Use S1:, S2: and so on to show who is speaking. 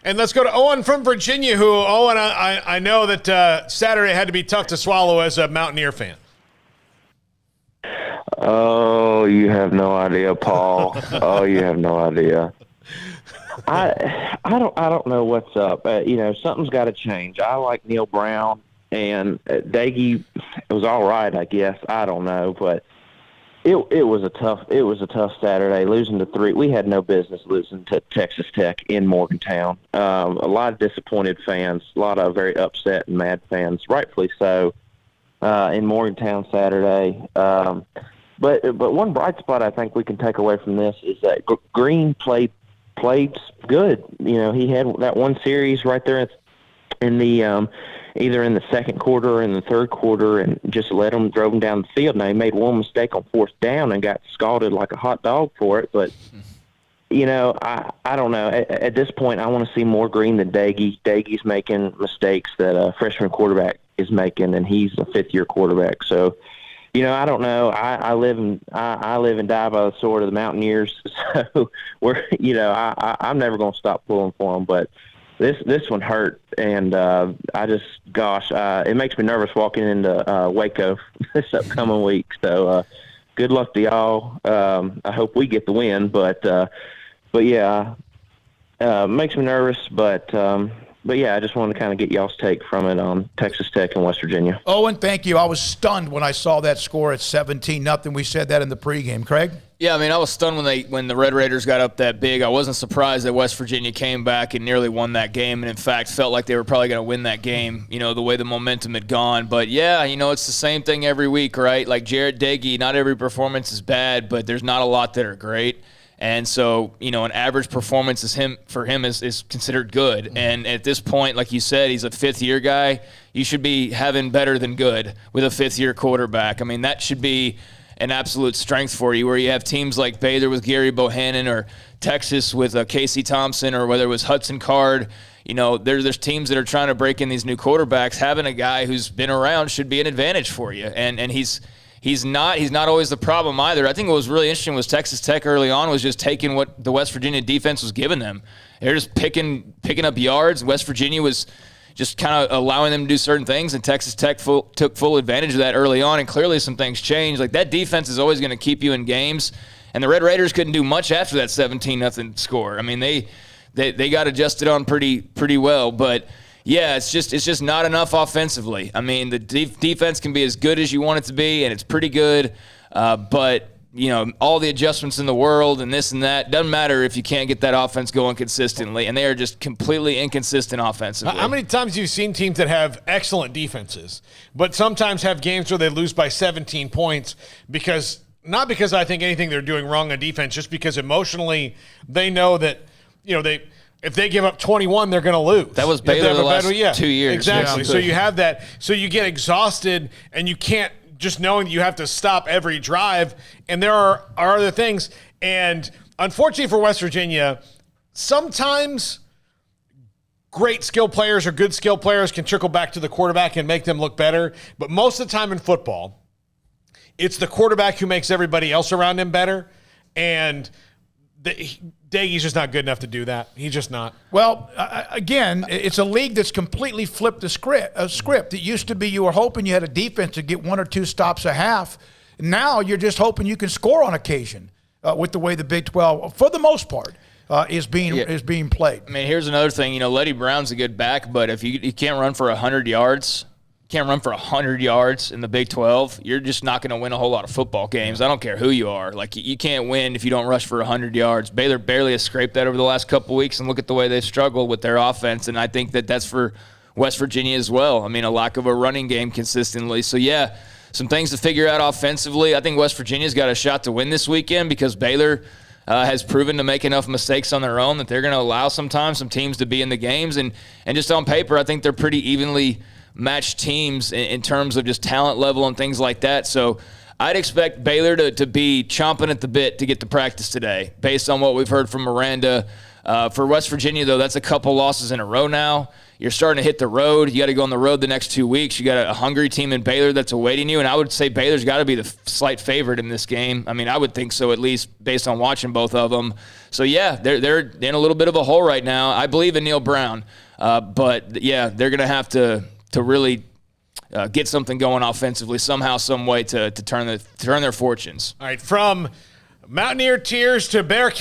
S1: And let's go to Owen from Virginia, who, Owen, I know that Saturday had to be tough to swallow as a Mountaineer fan.
S2: Oh, you have no idea, Paul. Oh, you have no idea. I don't know what's up. Something's got to change. I like Neil Brown, and Daggy was all right, I guess. I don't know, but it was a tough Saturday. Losing to 3, we had no business losing to Texas Tech in Morgantown. A lot of disappointed fans, a lot of very upset and mad fans, rightfully so, in Morgantown Saturday. But one bright spot I think we can take away from this is that Green played good. He had that one series right there in the either in the second quarter or in the third quarter, and just drove him down the field. Now, he made one mistake on fourth down and got scalded like a hot dog for it. But, I don't know. At this point, I want to see more Green than Daggy. Daggy's making mistakes that a freshman quarterback is making, and he's a fifth-year quarterback. So, I don't know. I live and die by the sword of the Mountaineers. So I'm never going to stop pulling for them. But this one hurt, and it makes me nervous walking into Waco this upcoming week. So good luck to y'all. I hope we get the win, but yeah, makes me nervous. But yeah, I just wanted to kind of get y'all's take from it on Texas Tech and West Virginia.
S3: Owen, thank you. I was stunned when I saw that score at 17-0. We said that in the pregame. Craig?
S4: Yeah, I was stunned when the Red Raiders got up that big. I wasn't surprised that West Virginia came back and nearly won that game, and in fact felt like they were probably going to win that game, the way the momentum had gone. But yeah, it's the same thing every week, right? Like Jared Dagey, not every performance is bad, but there's not a lot that are great. And so, an average performance for him is considered good. Mm-hmm. And at this point, like you said, he's a fifth-year guy. You should be having better than good with a fifth-year quarterback. That should be an absolute strength for you, where you have teams like Baylor with Gary Bohannon, or Texas with Casey Thompson, or whether it was Hudson Card. There's teams that are trying to break in these new quarterbacks. Having a guy who's been around should be an advantage for you. And He's not always the problem either. I think what was really interesting was Texas Tech early on was just taking what the West Virginia defense was giving them. They're just picking up yards. West Virginia was just kind of allowing them to do certain things, and Texas Tech took full advantage of that early on, and clearly some things changed. Like, that defense is always going to keep you in games, and the Red Raiders couldn't do much after that 17-0 score. They got adjusted on pretty well, but yeah, it's just not enough offensively. The defense can be as good as you want it to be, and it's pretty good. But, all the adjustments in the world and this and that, doesn't matter if you can't get that offense going consistently, and they are just completely inconsistent offensively.
S1: How many times have you seen teams that have excellent defenses, but sometimes have games where they lose by 17 points not because I think anything they're doing wrong on defense, just because emotionally they know that, if they give up 21, they're going to lose.
S4: That was Baylor the last 2 years.
S1: Exactly.
S4: Yeah.
S1: So you have that. So you get exhausted, and you can't, just knowing that you have to stop every drive. And there are other things. And unfortunately for West Virginia, sometimes great skill players or good skill players can trickle back to the quarterback and make them look better. But most of the time in football, it's the quarterback who makes everybody else around him better. And Daggy's just not good enough to do that. He's just not.
S3: Well, again, it's a league that's completely flipped the script. It used to be you were hoping you had a defense to get 1 or 2 stops a half. Now you're just hoping you can score on occasion with the way the Big 12, for the most part, is being played.
S4: Here's another thing. Letty Brown's a good back, but if you can't run for 100 yards, in the Big 12, you're just not going to win a whole lot of football games. I don't care who you are. Like, you can't win if you don't rush for 100 yards. Baylor barely has scraped that over the last couple of weeks, and look at the way they've struggled with their offense, and I think that's for West Virginia as well. A lack of a running game consistently. So, yeah, some things to figure out offensively. I think West Virginia's got a shot to win this weekend because Baylor has proven to make enough mistakes on their own that they're going to allow sometimes some teams to be in the games. And just on paper, I think they're pretty evenly matched teams in terms of just talent level and things like that. So I'd expect Baylor to be chomping at the bit to get to practice today based on what we've heard from Miranda. For West Virginia, though, that's a couple losses in a row now. You're starting to hit the road. You got to go on the road the next 2 weeks. You got a hungry team in Baylor that's awaiting you, and I would say Baylor's got to be the slight favorite in this game. I mean, I would think so, at least based on watching both of them. So, yeah, they're in a little bit of a hole right now. I believe in Neil Brown. But, yeah, they're going to have to really get something going offensively somehow, some way to turn their fortunes.
S1: All right, from Mountaineer tears to Bearcat